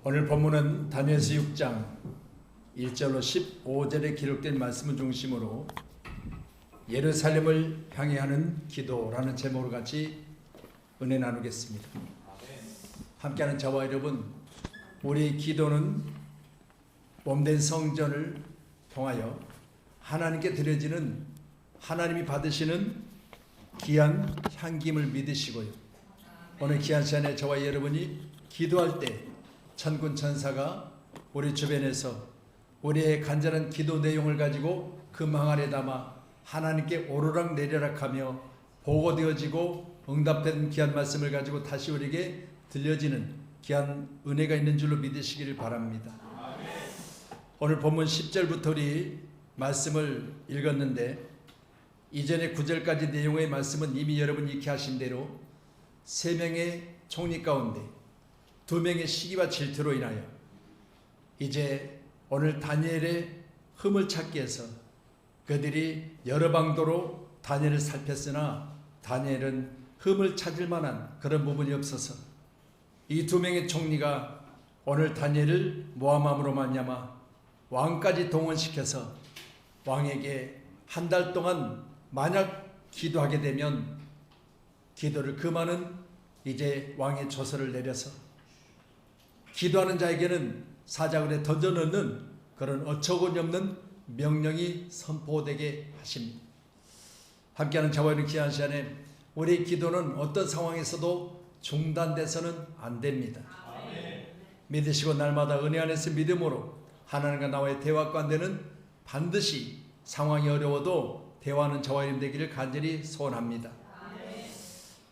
오늘 본문은 다니엘서 6장 1절로 15절에 기록된 말씀을 중심으로 예루살렘을 향해 하는 기도라는 제목으로 같이 은혜 나누겠습니다. 함께하는 저와 여러분, 우리 기도는 몸된 성전을 통하여 하나님께 드려지는, 하나님이 받으시는 귀한 향김을 믿으시고요, 오늘 귀한 시간에 저와 여러분이 기도할 때 천군 천사가 우리 주변에서 우리의 간절한 기도 내용을 가지고 금항 아래 담아 하나님께 오르락 내리락 하며 보고되어지고 응답된 귀한 말씀을 가지고 다시 우리에게 들려지는 귀한 은혜가 있는 줄로 믿으시기를 바랍니다. 오늘 본문 10절부터 우리 말씀을 읽었는데, 이전에 9절까지 내용의 말씀은 이미 여러분이 익히 하신 대로 3명의 총리 가운데 2명의 시기와 질투로 인하여 이제 오늘 다니엘의 흠을 찾기 위해서 그들이 여러 방도로 다니엘을 살폈으나 다니엘은 흠을 찾을 만한 그런 부분이 없어서 이 2명의 총리가 오늘 다니엘을 모함함으로 말미암아 왕까지 동원시켜서 왕에게 한 달 동안 만약 기도하게 되면 기도를 금하는 이제 왕의 조서를 내려서 기도하는 자에게는 사자굴에 던져넣는 그런 어처구니 없는 명령이 선포되게 하십니다. 함께하는 저와 여러분, 귀한 시간에 우리의 기도는 어떤 상황에서도 중단돼서는 안 됩니다. 믿으시고 날마다 은혜 안에서 믿음으로 하나님과 나와의 대화 가운데는 반드시 상황이 어려워도 대화하는 저와 여러분 되기를 간절히 소원합니다.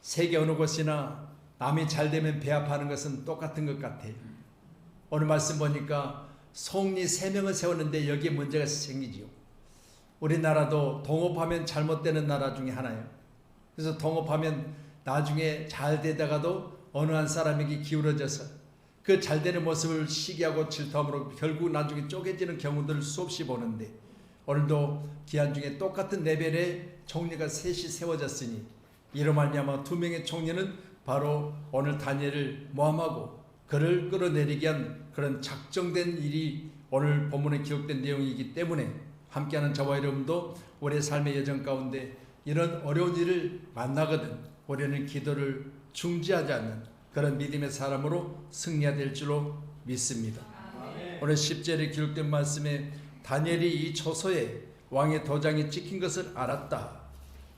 세계 어느 곳이나 남이 잘 되면 배합하는 것은 똑같은 것 같아요. 오늘 말씀 보니까 총리 3명을 세웠는데 여기에 문제가 생기지요. 우리나라도 동업하면 잘못되는 나라 중에 하나예요. 그래서 동업하면 나중에 잘 되다가도 어느 한 사람에게 기울어져서 그 잘 되는 모습을 시기하고 질투함으로 결국 나중에 쪼개지는 경우들을 수없이 보는데, 오늘도 기한 중에 똑같은 레벨의 총리가 셋이 세워졌으니 이로 말미암아 2명의 총리는 바로 오늘 다니엘을 모함하고 그를 끌어내리게 한 그런 작정된 일이 오늘 본문에 기록된 내용이기 때문에 함께하는 저와 여러분도 우리의 삶의 여정 가운데 이런 어려운 일을 만나거든 우리는 기도를 중지하지 않는 그런 믿음의 사람으로 승리해야 될 줄로 믿습니다. 오늘 10절에 기록된 말씀에 다니엘이 이 초소에 왕의 도장이 찍힌 것을 알았다.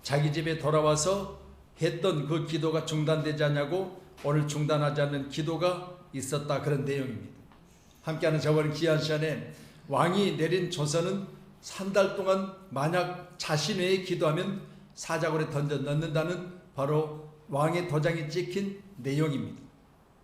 자기 집에 돌아와서 했던 그 기도가 중단되지 않냐고 오늘 중단하지 않는 기도가 있었다, 그런 내용입니다. 함께하는 저번 귀한 시간에 왕이 내린 조서는 3달 동안 만약 자신 외에 기도하면 사자굴에 던져 넣는다는 바로 왕의 도장이 찍힌 내용입니다.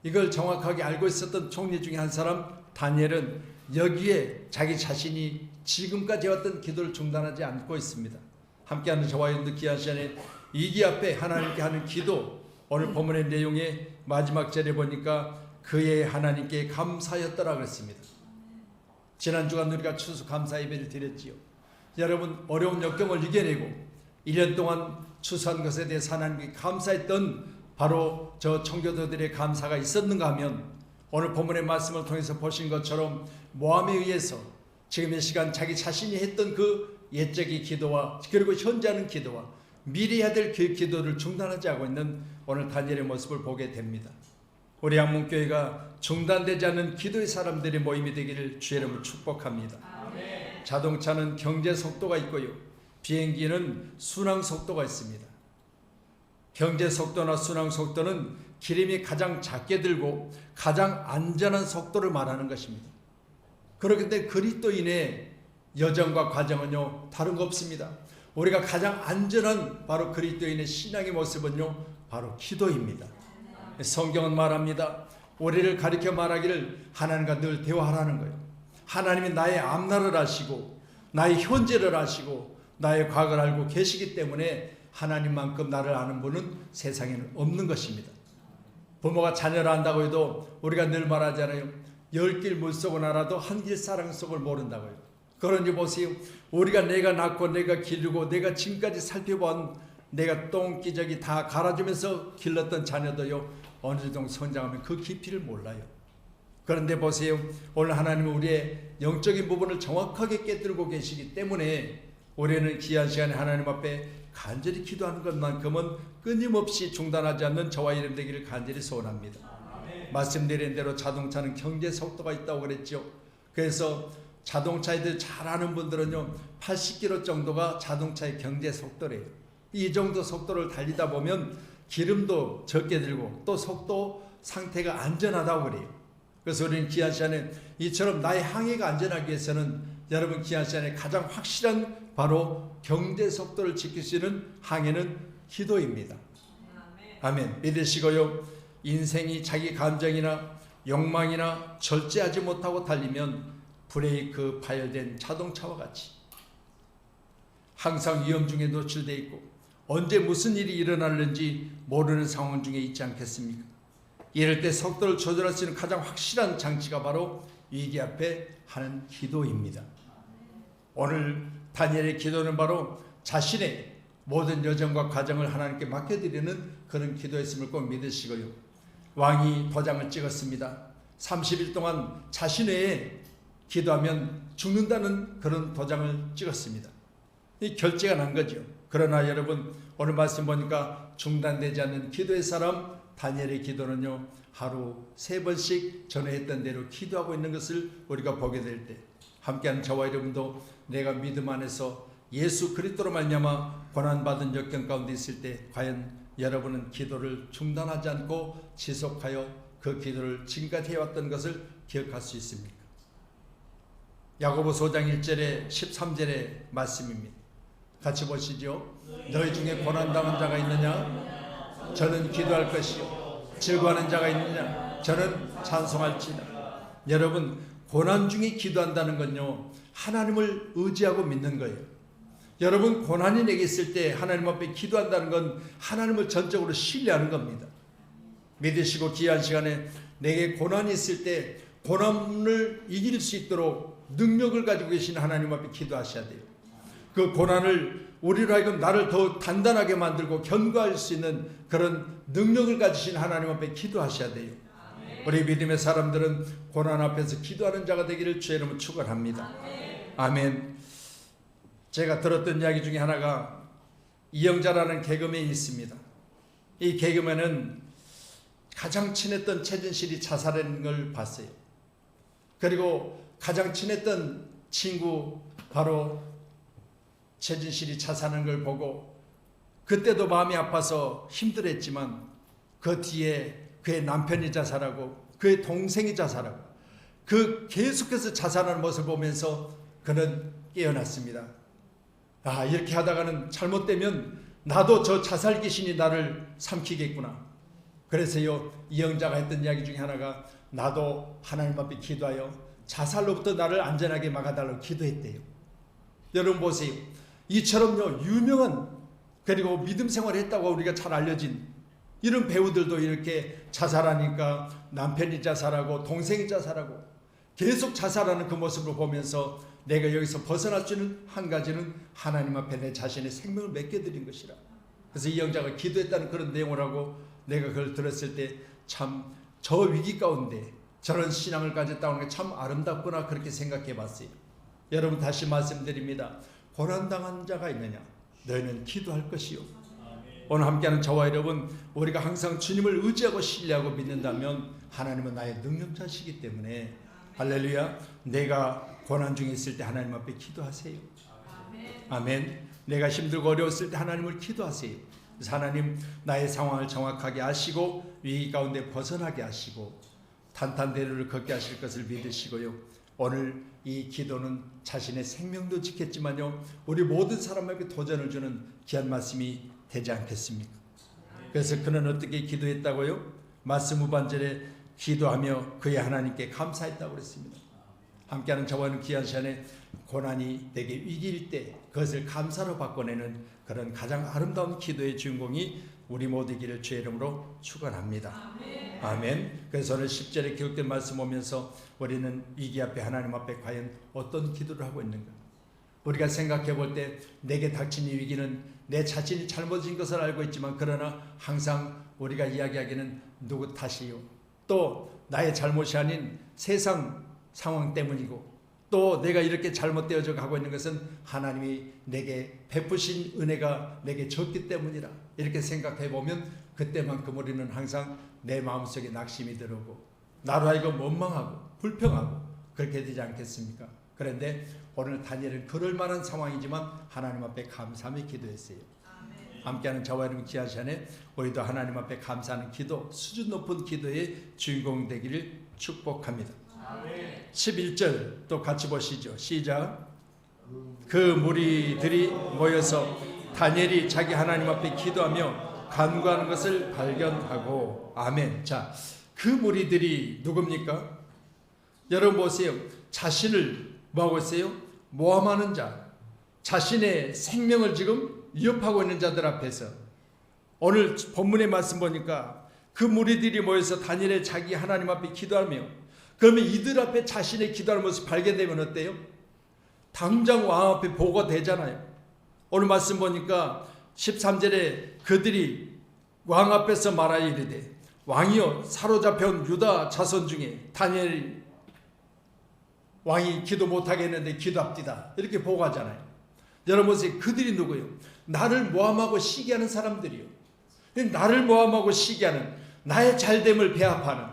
이걸 정확하게 알고 있었던 총리 중에 한 사람 다니엘은 여기에 자기 자신이 지금까지 해왔던 기도를 중단하지 않고 있습니다. 함께하는 저와 여러분들 귀한 시간에 이기 앞에 하나님께 하는 기도, 오늘 본문의 내용의 마지막 절에 보니까 그의 하나님께 감사였더라 그랬습니다. 지난 주간 우리가 추수 감사 예배를 드렸지요. 여러분, 어려운 역경을 이겨내고 1년 동안 추수한 것에 대해서 하나님께 감사했던 바로 저 청교도들의 감사가 있었는가 하면 오늘 본문의 말씀을 통해서 보신 것처럼 모함에 의해서 지금 이 시간 자기 자신이 했던 그 옛적의 기도와 그리고 현재 하는 기도와 미리 해야 될 그 기도를 중단하지 않고 있는 오늘 다니엘의 모습을 보게 됩니다. 우리 양문교회가 중단되지 않는 기도의 사람들의 모임이 되기를 주의 이름으로 축복합니다. 아멘. 자동차는 경제 속도가 있고요, 비행기는 순항 속도가 있습니다. 경제 속도나 순항 속도는 기름이 가장 작게 들고 가장 안전한 속도를 말하는 것입니다. 그렇기 때문에 그리스도인의 여정과 과정은요 다른 거 없습니다. 우리가 가장 안전한 바로 그리스도인의 신앙의 모습은요 바로 기도입니다. 성경은 말합니다. 우리를 가리켜 말하기를 하나님과 늘 대화하라는 거예요. 하나님이 나의 앞날을 아시고 나의 현재를 아시고 나의 과거를 알고 계시기 때문에 하나님만큼 나를 아는 분은 세상에는 없는 것입니다. 부모가 자녀를 안다고 해도 우리가 늘 말하잖아요. 10길 물속을 알아도 한 길 사랑 속을 모른다고요. 그러니 보세요. 우리가 내가 낳고 내가 기르고 내가 지금까지 살펴본 내가 똥기저귀 다 갈아주면서 길렀던 자녀도요 어느 정도 성장하면 그 깊이를 몰라요. 그런데 보세요. 오늘 하나님은 우리의 영적인 부분을 정확하게 깨뜨리고 계시기 때문에 우리는 귀한 시간에 하나님 앞에 간절히 기도하는 것만큼은 끊임없이 중단하지 않는 저와 이름 되기를 간절히 소원합니다. 말씀드린 대로 자동차는 경제 속도가 있다고 그랬죠. 그래서 자동차에 잘 아는 분들은요 80km 정도가 자동차의 경제 속도래요. 이 정도 속도를 달리다 보면 기름도 적게 들고 또 속도 상태가 안전하다고 그래요. 그래서 우리는 귀한 시간에 이처럼 나의 항해가 안전하기 위해서는 여러분 귀한 시간에 가장 확실한 바로 경제 속도를 지킬 수 있는 항해는 기도입니다. 아멘. 믿으시고요. 인생이 자기 감정이나 욕망이나 절제하지 못하고 달리면 브레이크 파열된 자동차와 같이 항상 위험 중에 노출되어 있고 언제 무슨 일이 일어나는지 모르는 상황 중에 있지 않겠습니까? 이럴 때 속도를 조절할 수 있는 가장 확실한 장치가 바로 위기 앞에 하는 기도입니다. 오늘 다니엘의 기도는 바로 자신의 모든 여정과 과정을 하나님께 맡겨드리는 그런 기도였음을 꼭 믿으시고요. 왕이 도장을 찍었습니다. 30일 동안 자신 외에 기도하면 죽는다는 그런 도장을 찍었습니다. 이 결제가 난 거죠. 그러나 여러분 오늘 말씀 보니까 중단되지 않는 기도의 사람 다니엘의 기도는요 하루 3번씩 전에 했던 대로 기도하고 있는 것을 우리가 보게 될 때 함께하는 저와 여러분도 내가 믿음 안에서 예수 그리스도로 말미암아 고난받은 역경 가운데 있을 때 과연 여러분은 기도를 중단하지 않고 지속하여 그 기도를 지금까지 해왔던 것을 기억할 수 있습니까? 야고보서 5장 1절에 13절의 말씀입니다. 같이 보시죠. 너희 중에 고난당한 자가 있느냐? 저는 기도할 것이요. 즐거워하는 자가 있느냐? 저는 찬송할지다. 여러분 고난 중에 기도한다는 건요 하나님을 의지하고 믿는 거예요. 여러분 고난이 내게 있을 때 하나님 앞에 기도한다는 건 하나님을 전적으로 신뢰하는 겁니다. 믿으시고 귀한 시간에 내게 고난이 있을 때 고난을 이길 수 있도록 능력을 가지고 계신 하나님 앞에 기도하셔야 돼요. 그 고난을 우리로 하여금 나를 더 단단하게 만들고 견고할 수 있는 그런 능력을 가지신 하나님 앞에 기도하셔야 돼요. 우리 믿음의 사람들은 고난 앞에서 기도하는 자가 되기를 주의 이름으로 축원합니다. 아멘. 제가 들었던 이야기 중에 하나가 이영자라는 개그맨이 있습니다. 이 개그맨은 가장 친했던 최진실이 자살한 걸 봤어요. 그리고 가장 친했던 친구 바로 최진실이 자살하는 걸 보고 그때도 마음이 아파서 힘들었지만 그 뒤에 그의 남편이 자살하고 그의 동생이 자살하고 그 계속해서 자살하는 모습을 보면서 그는 깨어났습니다. 아, 이렇게 하다가는 잘못되면 나도 저 자살 귀신이 나를 삼키겠구나. 그래서요 이영자가 했던 이야기 중에 하나가 나도 하나님 앞에 기도하여 자살로부터 나를 안전하게 막아달라고 기도했대요. 여러분 보세요. 이처럼요 유명한 그리고 믿음 생활을 했다고 우리가 잘 알려진 이런 배우들도 이렇게 자살하니까 남편이 자살하고 동생이 자살하고 계속 자살하는 그 모습을 보면서 내가 여기서 벗어날 수 있는 한 가지는 하나님 앞에 내 자신의 생명을 맡겨드린 것이라. 그래서 이 영자가 기도했다는 그런 내용을 하고 내가 그걸 들었을 때 참 저 위기 가운데 저런 신앙을 가졌다는 게 참 아름답구나 그렇게 생각해 봤어요. 여러분 다시 말씀드립니다. 고난당한 자가 있느냐? 너희는 기도할 것이요. 오늘 함께하는 저와 여러분 우리가 항상 주님을 의지하고 신뢰하고 믿는다면 하나님은 나의 능력자시기 때문에 할렐루야 내가 고난 중에 있을 때 하나님 앞에 기도하세요. 아멘. 내가 힘들고 어려웠을 때 하나님을 기도하세요. 그래서 하나님 나의 상황을 정확하게 아시고 위기 가운데 벗어나게 하시고 탄탄대로를 걷게 하실 것을 믿으시고요. 오늘 이 기도는 자신의 생명도 지켰지만요 우리 모든 사람에게 도전을 주는 귀한 말씀이 되지 않겠습니까? 그래서 그는 어떻게 기도했다고요? 말씀 후반절에 기도하며 그의 하나님께 감사했다고 그랬습니다. 함께하는 저와는 귀한 시간에 고난이 내게 위기일 때 그것을 감사로 바꿔내는 그런 가장 아름다운 기도의 주인공이 우리 모두이기를 주의 이름으로 축원합니다. 아멘. 그래서 오늘 10절에 기록된 말씀 보면서 우리는 위기 앞에 하나님 앞에 과연 어떤 기도를 하고 있는가? 우리가 생각해 볼 때 내게 닥친 이 위기는 내 자신이 잘못인 것을 알고 있지만 그러나 항상 우리가 이야기하기는 누구 탓이요? 또 나의 잘못이 아닌 세상 상황 때문이고 또 내가 이렇게 잘못되어져 가고 있는 것은 하나님이 내게 베푸신 은혜가 내게 적기 때문이라 이렇게 생각해 보면 그때만큼 우리는 항상 내 마음속에 낙심이 들어오고 나로 하여금 원망하고 불평하고 그렇게 되지 않겠습니까? 그런데 오늘 다니엘은 그럴 만한 상황이지만 하나님 앞에 감사하며 기도했어요. 함께하는 저와 여러분 귀한 시간에 우리도 하나님 앞에 감사하는 기도, 수준 높은 기도의 주인공 되기를 축복합니다. 11절 또 같이 보시죠. 시작. 그 무리들이 모여서 다니엘이 자기 하나님 앞에 기도하며 간구하는 것을 발견하고 아멘. 자, 그 무리들이 누굽니까? 여러분 보세요. 자신을 뭐하고 있어요? 모함하는 자, 자신의 생명을 지금 위협하고 있는 자들 앞에서 오늘 본문의 말씀 보니까 그 무리들이 모여서 다니엘의 자기 하나님 앞에 기도하며 그러면 이들 앞에 자신의 기도하는 모습이 발견되면 어때요? 당장 왕 앞에 보고가 되잖아요. 오늘 말씀 보니까 13절에 그들이 왕 앞에서 말하여 이르되 왕이여 사로잡혀온 유다 자손 중에 다니엘 왕이 기도 못하게 했는데 기도합디다 이렇게 보고하잖아요. 여러분 보세요. 그들이 누구예요? 나를 모함하고 시기하는 사람들이요. 나를 모함하고 시기하는 나의 잘됨을 배합하는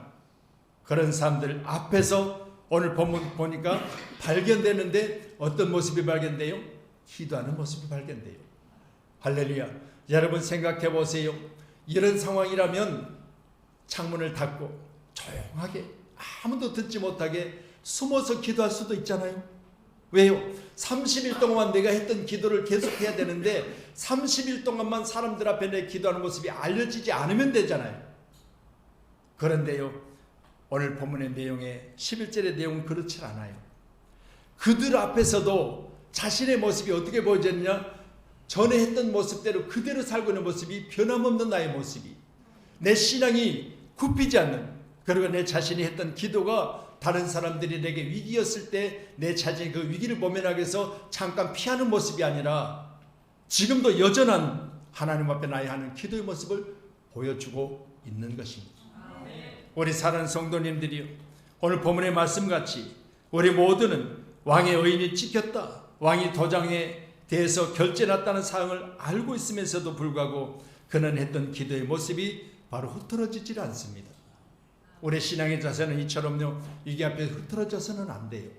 그런 사람들 앞에서 오늘 본문 보니까 발견되는데 어떤 모습이 발견돼요? 기도하는 모습이 발견돼요. 할렐루야. 여러분 생각해 보세요. 이런 상황이라면 창문을 닫고 조용하게 아무도 듣지 못하게 숨어서 기도할 수도 있잖아요. 왜요? 30일 동안 내가 했던 기도를 계속해야 되는데 30일 동안만 사람들 앞에 내 기도하는 모습이 알려지지 않으면 되잖아요. 그런데요, 오늘 본문의 내용에 11절의 내용은 그렇지 않아요. 그들 앞에서도 자신의 모습이 어떻게 보여졌냐? 전에 했던 모습대로 그대로 살고 있는 모습이 변함없는 나의 모습이 내 신앙이 굽히지 않는 그리고 내 자신이 했던 기도가 다른 사람들이 내게 위기였을 때 내 자신이 그 위기를 모면하기 위해서 잠깐 피하는 모습이 아니라 지금도 여전한 하나님 앞에 나의 하는 기도의 모습을 보여주고 있는 것입니다. 우리 사랑하는 성도님들이요, 오늘 본문의 말씀같이 우리 모두는 왕의 의인이 찍혔다, 왕이 도장에 대해서 결제났다는 사항을 알고 있으면서도 불구하고 그는 했던 기도의 모습이 바로 흐트러지질 않습니다. 우리 신앙의 자세는 이처럼요, 위기 앞에 흐트러져서는 안 돼요.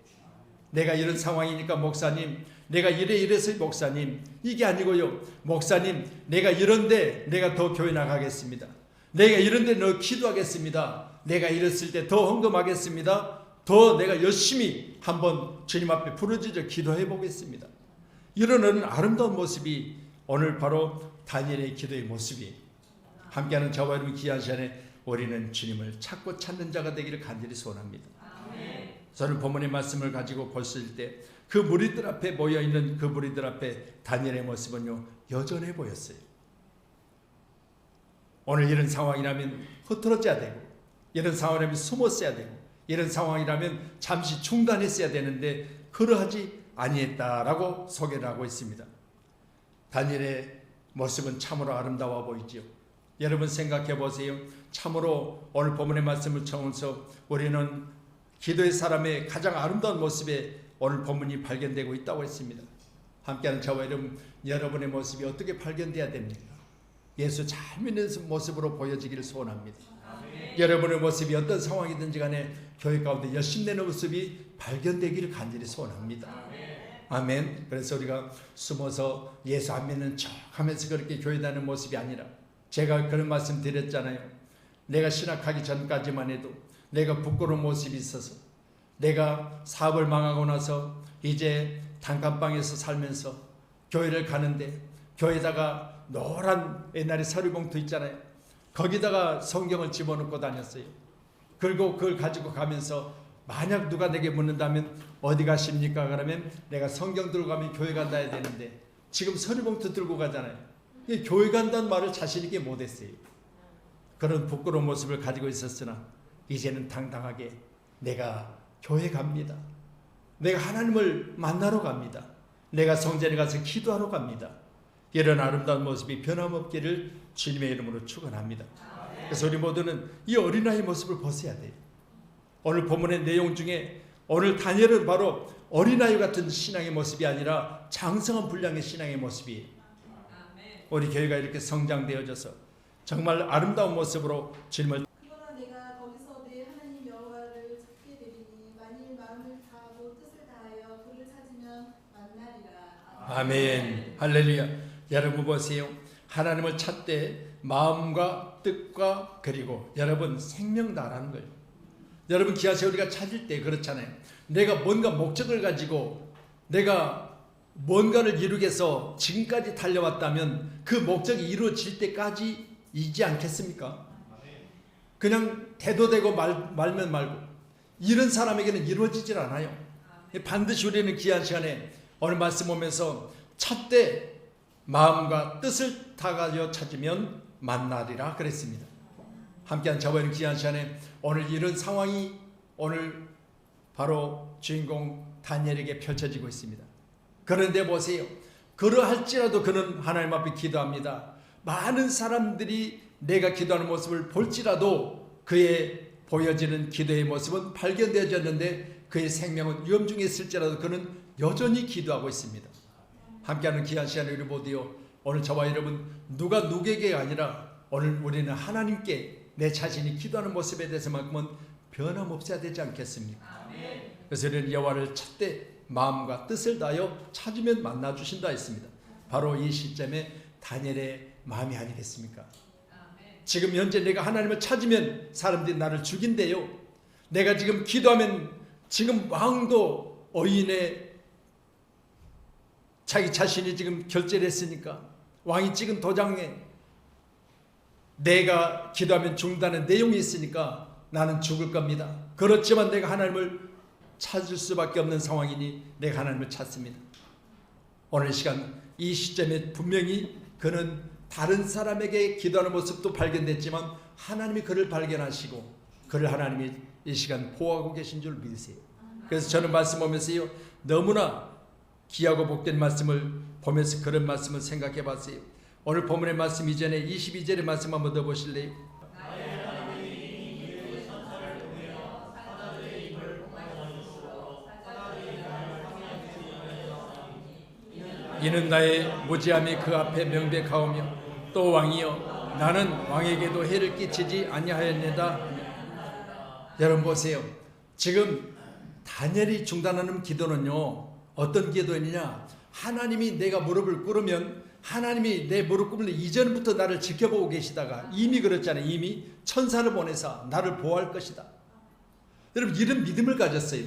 내가 이런 상황이니까 목사님, 내가 이래서 목사님, 이게 아니고요. 목사님, 내가 이런데 내가 더 교회 나가겠습니다. 내가 이런데 너 기도하겠습니다. 내가 이랬을 때 더 헌금하겠습니다. 더 내가 열심히 한번 주님 앞에 부르짖어 기도해 보겠습니다. 이런 아름다운 모습이 오늘 바로 다니엘의 기도의 모습이 함께하는 저와 여러분 귀한 시간에 우리는 주님을 찾고 찾는 자가 되기를 간절히 소원합니다. 저는 본문의 말씀을 가지고 봤을 때 그 무리들 앞에 모여있는 그 무리들 앞에 다니엘의 모습은요 여전해 보였어요. 오늘 이런 상황이라면 흐트러져야 되고 이런 상황이라면 숨었어야 되고 이런 상황이라면 잠시 중단했어야 되는데 그러하지 아니했다라고 소개를 하고 있습니다. 다니엘의 모습은 참으로 아름다워 보이지요. 여러분 생각해 보세요. 참으로 오늘 본문의 말씀을 통해서 우리는 기도의 사람의 가장 아름다운 모습에 오늘 본문이 발견되고 있다고 했습니다. 함께하는 저와 여러분의 모습이 어떻게 발견돼야 됩니까? 예수 잘 믿는 모습으로 보여지기를 소원합니다. 아멘. 여러분의 모습이 어떤 상황이든지 간에 교회 가운데 열심 내는 모습이 발견되기를 간절히 소원합니다. 아멘. 그래서 우리가 숨어서 예수 안 믿는 척 하면서 그렇게 교회 다니는 모습이 아니라 제가 그런 말씀 드렸잖아요. 내가 신학하기 전까지만 해도 내가 부끄러운 모습이 있어서 내가 사업을 망하고 나서 이제 단칸방에서 살면서 교회를 가는데 교회에다가 노란 옛날에 서류봉투 있잖아요. 거기다가 성경을 집어넣고 다녔어요. 그리고 그걸 가지고 가면서 만약 누가 내게 묻는다면 어디 가십니까? 그러면 내가 성경 들고 가면 교회 간다 해야 되는데 지금 서류봉투 들고 가잖아요. 교회 간다는 말을 자신 있게 못했어요. 그런 부끄러운 모습을 가지고 있었으나 이제는 당당하게 내가 교회 갑니다. 내가 하나님을 만나러 갑니다. 내가 성전에 가서 기도하러 갑니다. 이런 아름다운 모습이 변함없기를 주님의 이름으로 축원합니다. 그래서 우리 모두는 이 어린아이의 모습을 벗어야 돼요. 오늘 본문의 내용 중에 오늘 다니엘은 바로 어린아이 같은 신앙의 모습이 아니라 장성한 분량의 신앙의 모습이에요. 우리 교회가 이렇게 성장되어져서 정말 아름다운 모습으로 주님을 그러나 내가 거기서 내 하나님 여호와를 찾게 되리니 만일 마음을 다하고 뜻을 다하여 그를 찾으면 만나리라. 아멘. 할렐루야. 여러분 보세요. 하나님을 찾되 마음과 뜻과 그리고 여러분 생명 다라는 거예요. 여러분 기아세 우리가 찾을 때 그렇잖아요. 내가 뭔가 목적을 가지고 내가 뭔가를 이루기 위해서 지금까지 달려왔다면 그 목적이 이루어질 때까지 이지 않겠습니까? 그냥 대도 되고 말면 말고 이런 사람에게는 이루어지질 않아요. 반드시 우리는 귀한 시간에 오늘 말씀 보면서 찾되 마음과 뜻을 다가져 찾으면 만나리라 그랬습니다. 함께한 저와 있는 귀한 시간에 오늘 이런 상황이 오늘 바로 주인공 다니엘에게 펼쳐지고 있습니다. 그런데 보세요. 그러할지라도 그는 하나님 앞에 기도합니다. 많은 사람들이 내가 기도하는 모습을 볼지라도 그의 보여지는 기도의 모습은 발견되어졌는데 그의 생명은 위험 중에 있을지라도 그는 여전히 기도하고 있습니다. 함께하는 귀한 시간에 우리 모두요. 오늘 저와 여러분 누가 누구에게 아니라 오늘 우리는 하나님께 내 자신이 기도하는 모습에 대해서만큼은 변함없어야 되지 않겠습니까? 그래서 우리는 여호와를 찾되 마음과 뜻을 다하여 찾으면 만나주신다 했습니다. 바로 이 시점에 다니엘의 마음이 아니겠습니까? 지금 현재 내가 하나님을 찾으면 사람들이 나를 죽인대요. 내가 지금 기도하면 지금 왕도 어인의 자기 자신이 지금 결제를 했으니까 왕이 찍은 도장에 내가 기도하면 죽는다는 내용이 있으니까 나는 죽을 겁니다. 그렇지만 내가 하나님을 찾을 수밖에 없는 상황이니 내가 하나님을 찾습니다. 오늘 시간 이 시점에 분명히 그는 다른 사람에게 기도하는 모습도 발견됐지만 하나님이 그를 발견하시고 그를 하나님이 이 시간 보호하고 계신 줄 믿으세요. 그래서 저는 말씀 보면서요 너무나 귀하고 복된 말씀을 보면서 그런 말씀을 생각해 봤어요. 오늘 본문의 말씀 이전에 22절의 말씀 한번 더 보실래요? 이는 나의 무지함이 그 앞에 명백하오며 또 왕이여 나는 왕에게도 해를 끼치지 아니하였느다. 여러분 보세요. 지금 다니엘이 중단하는 기도는요 어떤 기도이냐, 하나님이 내가 무릎을 꿇으면 하나님이 내 무릎 꿇을 이전부터 나를 지켜보고 계시다가 이미 그렇잖아요. 이미 천사를 보내서 나를 보호할 것이다. 여러분 이런 믿음을 가졌어요.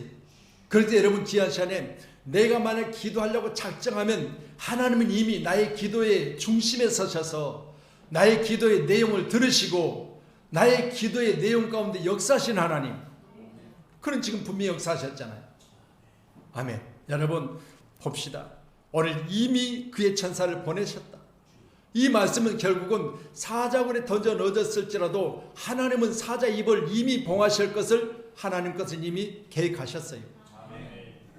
그럴 때 여러분 귀한 시간에 내가 만약 기도하려고 작정하면 하나님은 이미 나의 기도의 중심에 서셔서 나의 기도의 내용을 들으시고 나의 기도의 내용 가운데 역사하신 하나님, 그런 지금 분명히 역사하셨잖아요. 아멘. 여러분 봅시다. 오늘 이미 그의 천사를 보내셨다. 이 말씀은 결국은 사자굴에 던져 넣어졌을지라도 하나님은 사자 입을 이미 봉하실 것을 하나님 것은 이미 계획하셨어요.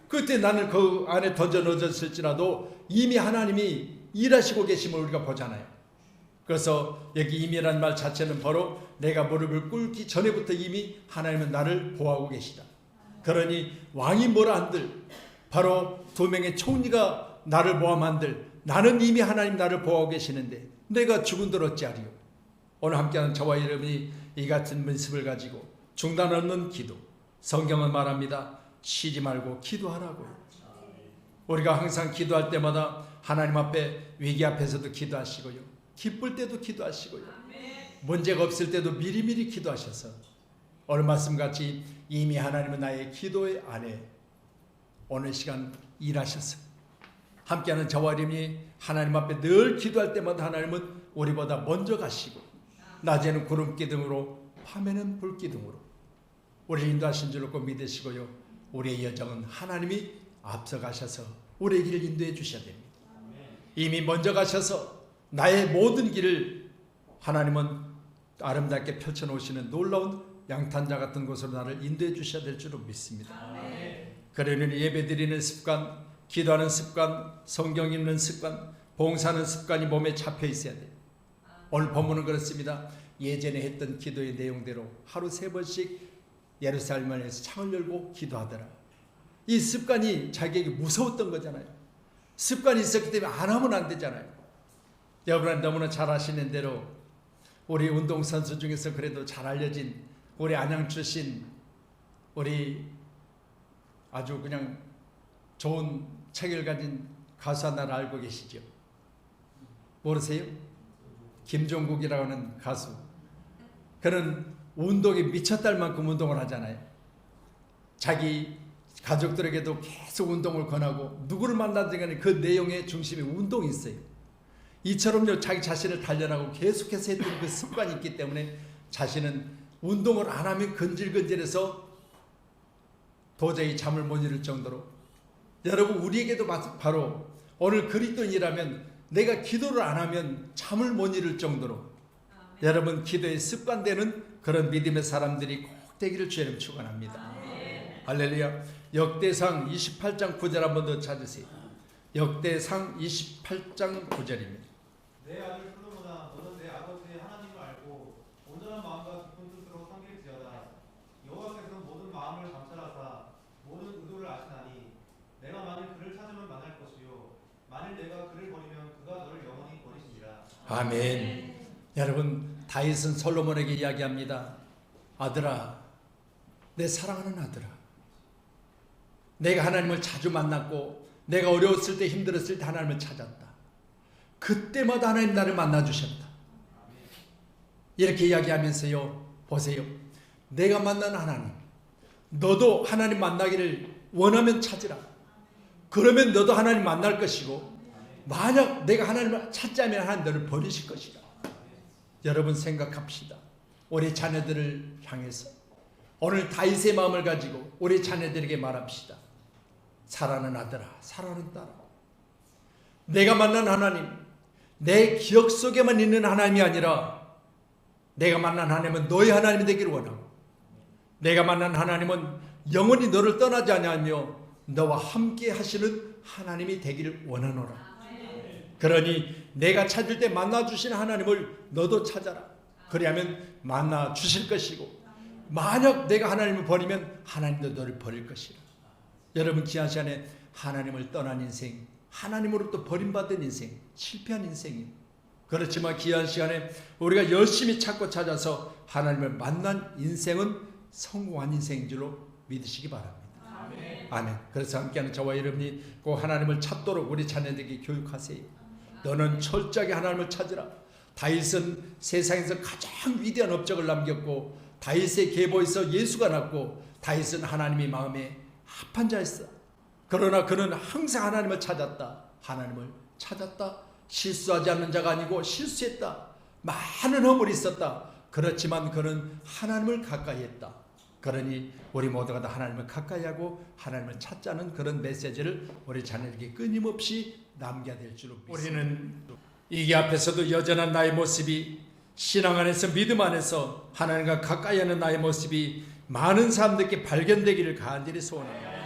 그때 나는 그 안에 던져 넣어졌을지라도 이미 하나님이 일하시고 계심을 우리가 보잖아요. 그래서 여기 이미라는 말 자체는 바로 내가 무릎을 꿇기 전에부터 이미 하나님은 나를 보호하고 계시다. 그러니 왕이 뭐라 한들 바로 두 명의 총리가 나를 모함한들 나는 이미 하나님 나를 보호하고 계시는데 내가 죽은들 어찌하리요. 오늘 함께하는 저와 여러분이 이 같은 모습을 가지고 중단 없는 기도, 성경은 말합니다. 쉬지 말고 기도하라고요. 우리가 항상 기도할 때마다 하나님 앞에 위기 앞에서도 기도하시고요, 기쁠 때도 기도하시고요, 문제가 없을 때도 미리미리 기도하셔서 오늘 말씀같이 이미 하나님은 나의 기도의 안에 오늘 시간 일하셔서 함께하는 저와 여러분이 하나님 앞에 늘 기도할 때마다 하나님은 우리보다 먼저 가시고 낮에는 구름 기둥으로 밤에는 불 기둥으로 우리를 인도하신 줄로 꼭 믿으시고요, 우리의 여정은 하나님이 앞서 가셔서 우리의 길을 인도해 주셔야 됩니다. 이미 먼저 가셔서 나의 모든 길을 하나님은 아름답게 펼쳐놓으시는 놀라운 양탄자 같은 곳으로 나를 인도해 주셔야 될 줄로 믿습니다. 그러니 예배드리는 습관, 기도하는 습관, 성경 읽는 습관, 봉사하는 습관이 몸에 잡혀 있어야 돼요. 오늘 본문은 그렇습니다. 예전에 했던 기도의 내용대로 하루 3번씩 예루살렘을 위해서 창을 열고 기도하더라. 이 습관이 자기에게 무서웠던 거잖아요. 습관이 있었기 때문에 안 하면 안 되잖아요. 여러분은 너무나 잘 아시는 대로 우리 운동선수 중에서 그래도 잘 알려진 우리 안양 출신 우리 아주 그냥 좋은 체격을 가진 가수 하나를 알고 계시죠? 모르세요? 김종국이라고 하는 가수. 그는 운동에 미쳤다할 만큼 운동을 하잖아요. 자기 가족들에게도 계속 운동을 권하고 누구를 만나든 간에 그 내용의 중심에 운동이 있어요. 이처럼요 자기 자신을 단련하고 계속해서 했던 그 습관이 있기 때문에 자신은 운동을 안 하면 근질근질해서 도저히 잠을 못 이룰 정도로, 여러분 우리에게도 바로 오늘 그리스도인이라면 내가 기도를 안 하면 잠을 못 이룰 정도로 여러분 기도에 습관되는 그런 믿음의 사람들이 꼭 되기를 주님 축원합니다. 할렐루야. 역대상 28장 9절 한번 더 찾으세요. 역대상 28장 9절입니다. 내 아들 솔로몬아, 너는 내 아버지의 하나님을 알고 온전한 마음과 깊은 뜻으로 섬길지어다. 여호와께서 모든 마음을 감찰하사 모든 의도를 아시나니 내가 만일 그를 찾으면 만날 것이요 만일 내가 그를 버리면 그가 너를 영원히 버리시리라. 아멘. 여러분 다윗은 솔로몬에게 이야기합니다. 아들아, 내 사랑하는 아들아, 내가 하나님을 자주 만났고 내가 어려웠을 때 힘들었을 때 하나님을 찾았다. 그때마다 하나님 나를 만나주셨다. 이렇게 이야기하면서요, 보세요. 내가 만난 하나님, 너도 하나님 만나기를 원하면 찾으라. 그러면 너도 하나님 만날 것이고, 만약 내가 하나님을 찾지 않으면 하나님 너를 버리실 것이다. 여러분 생각합시다. 우리 자녀들을 향해서 오늘 다윗의 마음을 가지고 우리 자녀들에게 말합시다. 사랑하는 아들아, 사랑하는 딸아, 내가 만난 하나님, 내 기억 속에만 있는 하나님이 아니라 내가 만난 하나님은 너의 하나님이 되기를 원하고, 내가 만난 하나님은 영원히 너를 떠나지 아니하며 너와 함께 하시는 하나님이 되기를 원하노라. 그러니 내가 찾을 때 만나주신 하나님을 너도 찾아라. 그리하면 만나주실 것이고, 만약 내가 하나님을 버리면 하나님도 너를 버릴 것이라. 여러분 귀한 시간에 하나님을 떠난 인생, 하나님으로부터 버림받은 인생, 실패한 인생이에요. 그렇지만 귀한 시간에 우리가 열심히 찾고 찾아서 하나님을 만난 인생은 성공한 인생인 줄로 믿으시기 바랍니다. 아멘. 그래서 함께하는 저와 여러분이 꼭 하나님을 찾도록 우리 자녀들에게 교육하세요. 너는 철저하게 하나님을 찾으라. 다윗은 세상에서 가장 위대한 업적을 남겼고, 다윗의 계보에서 예수가 났고, 다윗은 하나님의 마음에 합한 자였어. 그러나 그는 항상 하나님을 찾았다. 하나님을 찾았다. 실수하지 않는 자가 아니고 실수했다. 많은 허물이 있었다. 그렇지만 그는 하나님을 가까이 했다. 그러니 우리 모두가 다 하나님을 가까이 하고 하나님을 찾자는 그런 메시지를 우리 자녀에게 끊임없이 남겨야 될 줄로 믿습니다. 우리는 이게 앞에서도 여전한 나의 모습이, 신앙 안에서 믿음 안에서 하나님과 가까이 하는 나의 모습이 많은 사람들께 발견되기를 간절히 소원합니다.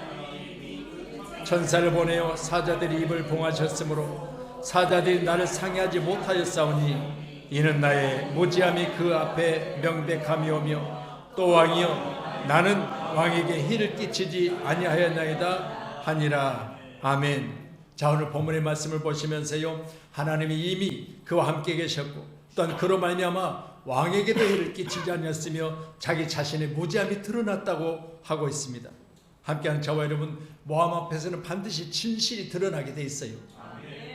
천사를 보내어 사자들이 입을 봉하셨으므로 사자들이 나를 상해하지 못하였사오니 이는 나의 무지함이 그 앞에 명백함이오며 또 왕이여 나는 왕에게 희를 끼치지 아니하였나이다 하니라. 아멘. 자, 오늘 본문의 말씀을 보시면서요, 하나님이 이미 그와 함께 계셨고 또한 그로 말미암아 왕에게도 해를 끼치지 않았으며 자기 자신의 무지함이 드러났다고 하고 있습니다. 함께하는 저와 여러분, 모함 앞에서는 반드시 진실이 드러나게 돼 있어요.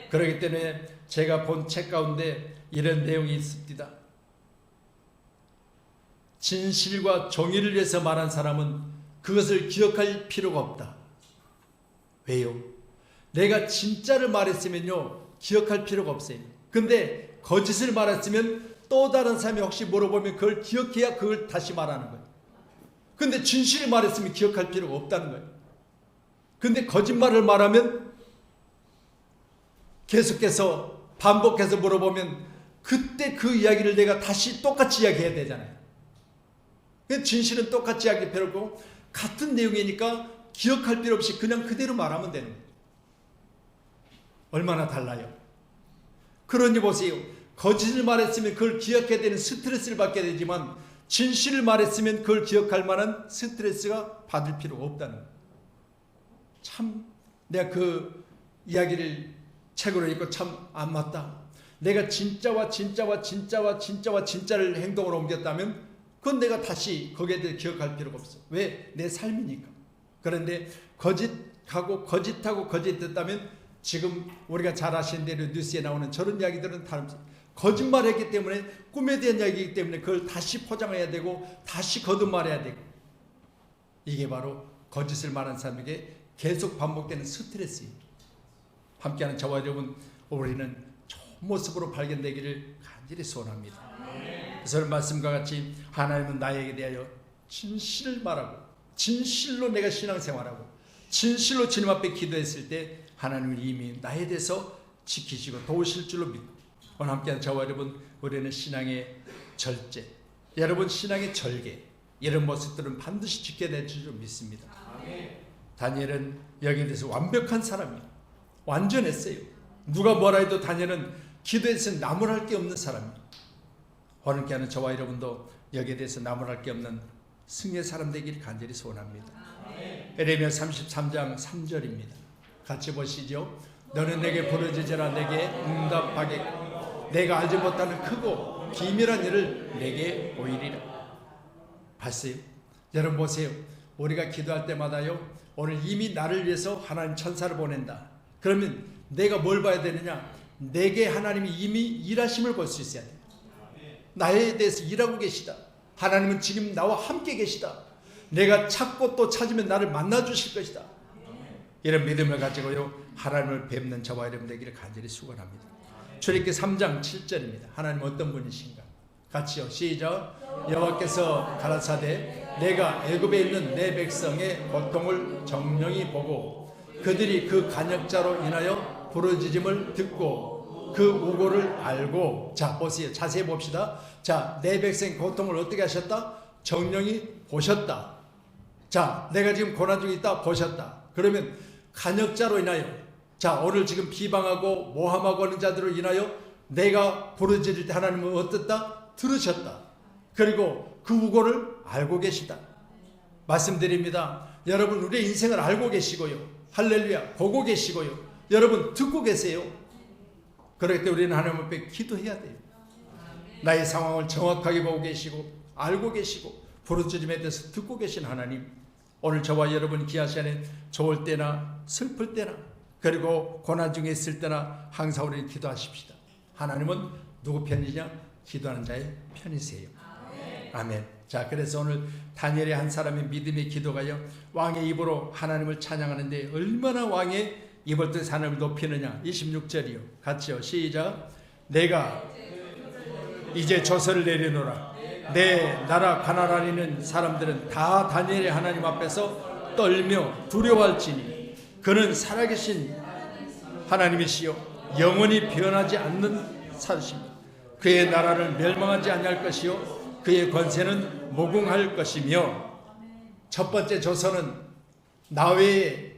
그렇기 때문에 제가 본 책 가운데 이런 내용이 있습니다. 진실과 정의를 위해서 말한 사람은 그것을 기억할 필요가 없다. 왜요? 내가 진짜를 말했으면요 기억할 필요가 없어요. 근데 거짓을 말했으면 또 다른 사람이 혹시 물어보면 그걸 기억해야 그걸 다시 말하는 거예요. 근데 진실을 말했으면 기억할 필요가 없다는 거예요. 근데 거짓말을 말하면 계속해서 반복해서 물어보면 그때 그 이야기를 내가 다시 똑같이 이야기해야 되잖아요. 진실은 똑같이 이야기할 필요 없고 같은 내용이니까 기억할 필요 없이 그냥 그대로 말하면 되는 거예요. 얼마나 달라요? 그러니 보세요. 거짓을 말했으면 그걸 기억해야 되는 스트레스를 받게 되지만 진실을 말했으면 그걸 기억할 만한 스트레스가 받을 필요가 없다는 거예요. 참 내가 그 이야기를 책으로 읽고 참 안 맞다. 내가 진짜와 진짜를 행동으로 옮겼다면 그건 내가 다시 거기에 대해 기억할 필요가 없어. 왜? 내 삶이니까. 그런데 거짓하고 거짓했다면 지금 우리가 잘 아시는 대로 뉴스에 나오는 저런 이야기들은 다릅니다. 거짓말했기 때문에 꿈에 대한 이야기이기 때문에 그걸 다시 포장해야 되고 다시 거듭말해야 되고 이게 바로 거짓을 말한 사람에게 계속 반복되는 스트레스예요. 함께하는 저와 여러분 우리는 좋은 모습으로 발견되기를 간절히 소원합니다. 그래서 말씀과 같이 하나님은 나에게 대하여 진실을 말하고 진실로 내가 신앙생활하고 진실로 주님 앞에 기도했을 때 하나님은 이미 나에 대해서 지키시고 도우실 줄로 믿고 오늘 함께한 저와 여러분 우리는 신앙의 절제 여러분 신앙의 절개 이런 모습들은 반드시 지켜야 될 줄 믿습니다. 다니엘은 여기에 대해서 완벽한 사람이에요. 완전했어요. 누가 뭐라 해도 다니엘은 기도에서 나무랄 게 없는 사람이에요. 오늘 함께하는 저와 여러분도 여기에 대해서 나무랄 게 없는 승리의 사람 되기를 간절히 소원합니다. 에레미야 33장 3절입니다. 같이 보시죠. 너는 내게 부르짖으라 내게 응답하겠고 내가 알지 못하는 크고 기밀한 일을 내게 보이리라. 봤어요? 여러분 보세요. 우리가 기도할 때마다요. 오늘 이미 나를 위해서 하나님 천사를 보낸다. 그러면 내가 뭘 봐야 되느냐? 내게 하나님이 이미 일하심을 볼 수 있어야 돼요. 나에 대해서 일하고 계시다. 하나님은 지금 나와 함께 계시다. 내가 찾고 또 찾으면 나를 만나 주실 것이다. 이런 믿음을 가지고요. 하나님을 뵙는 저와 여러분 되기를 간절히 축원합니다. 출애굽기 3장 7절입니다. 하나님 어떤 분이신가? 같이요. 시작. 여호와께서 가라사대 내가 애굽에 있는 내 백성의 고통을 정령히 보고 그들이 그 간역자로 인하여 부르짖음을 듣고 그 우고를 알고 자 보세요. 자세히 봅시다. 자, 내 백성의 고통을 어떻게 하셨다? 정령히 보셨다. 자, 내가 지금 고난 중에 있다 보셨다. 그러면 간역자로 인하여 자 오늘 지금 비방하고 모함하고 하는 자들로 인하여 내가 부르짖을 때 하나님은 어떻다? 들으셨다. 그리고 그 우고를 알고 계시다. 말씀드립니다. 여러분 우리의 인생을 알고 계시고요. 할렐루야 보고 계시고요. 여러분 듣고 계세요. 그럴 때 우리는 하나님 앞에 기도해야 돼요. 나의 상황을 정확하게 보고 계시고 알고 계시고 부르짖음에 대해서 듣고 계신 하나님 오늘 저와 여러분 귀하시네 좋을 때나 슬플 때나 그리고 고난 중에 있을 때나 항상 우리는 기도하십시다. 하나님은 누구 편이냐? 기도하는 자의 편이세요. 아멘. 자, 그래서 오늘 다니엘의 한 사람의 믿음의 기도가요. 왕의 입으로 하나님을 찬양하는데 얼마나 왕의 입을 통해서 하나님을 높이느냐. 26절이요. 같이요. 시작. 내가 이제 조서를 내려놓으라. 내 나라 가나안에 있는 사람들은 다 다니엘의 하나님 앞에서 떨며 두려워할지니 그는 살아계신 하나님이시요 영원히 변하지 않는 사르십니다. 그의 나라를 멸망하지 아니할 것이요 그의 권세는 무궁할 것이며 첫 번째 조서는 나외에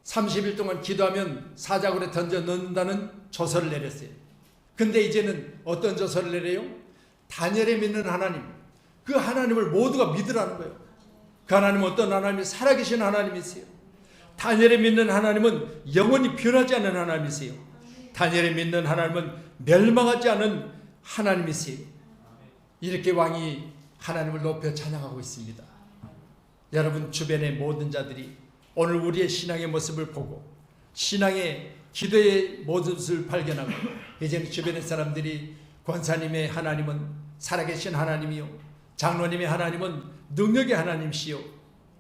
30일 동안 기도하면 사자굴에 던져 넣는다는 조서를 내렸어요. 근데 이제는 어떤 조서를 내려요? 다니엘이 믿는 하나님 그 하나님을 모두가 믿으라는 거예요. 그 하나님은 어떤 하나님이 살아계신 하나님이세요. 다니엘이 믿는 하나님은 영원히 변하지 않는 하나님이세요. 다니엘이 믿는 하나님은 멸망하지 않은 하나님이세요. 이렇게 왕이 하나님을 높여 찬양하고 있습니다. 여러분 주변의 모든 자들이 오늘 우리의 신앙의 모습을 보고 신앙의 기도의 모습을 발견하고 이제는 주변의 사람들이 권사님의 하나님은 살아계신 하나님이요 장로님의 하나님은 능력의 하나님이시요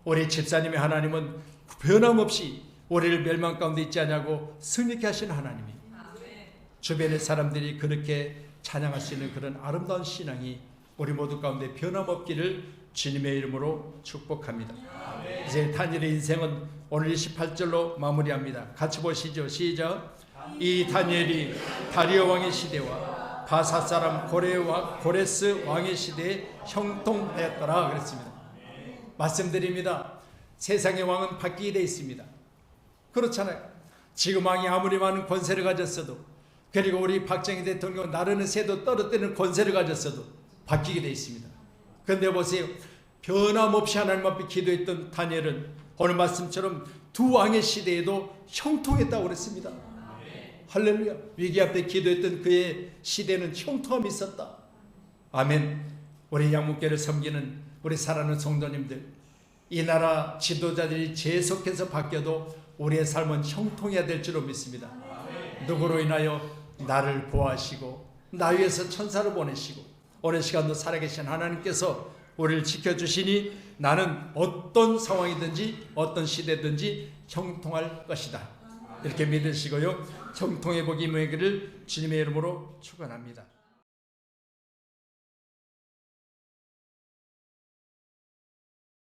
우리 집사님의 하나님은 변함없이 우리를 멸망 가운데 있지 않냐고 승리케 하신 하나님이 주변의 사람들이 그렇게 찬양할 수 있는 그런 아름다운 신앙이 우리 모두 가운데 변함없기를 주님의 이름으로 축복합니다. 이제 다니엘의 인생은 오늘 28절로 마무리합니다. 같이 보시죠. 시작. 이 다니엘이 다리오 왕의 시대와 바사 사람 고레스 왕의 시대에 형통하였더라 그랬습니다. 말씀드립니다. 세상의 왕은 바뀌게 되어 있습니다. 그렇잖아요. 지금 왕이 아무리 많은 권세를 가졌어도 그리고 우리 박정희 대통령 나르는 새도 떨어뜨리는 권세를 가졌어도 바뀌게 되어 있습니다. 그런데 보세요. 변함없이 하나님 앞에 기도했던 다니엘은 오늘 말씀처럼 두 왕의 시대에도 형통했다고 그랬습니다. 할렐루야. 위기 앞에 기도했던 그의 시대는 형통함이 있었다. 아멘. 우리 양문교를 섬기는 우리 사랑하는 성도님들, 이 나라 지도자들이 재속해서 바뀌어도 우리의 삶은 형통해야 될 줄로 믿습니다. 누구로 인하여? 나를 보호하시고 나 위해서 천사를 보내시고 오랜 시간도 살아계신 하나님께서 우리를 지켜주시니 나는 어떤 상황이든지 어떤 시대든지 형통할 것이다. 이렇게 믿으시고요. 형통의 복이 임하기를 주님의 이름으로 축원합니다.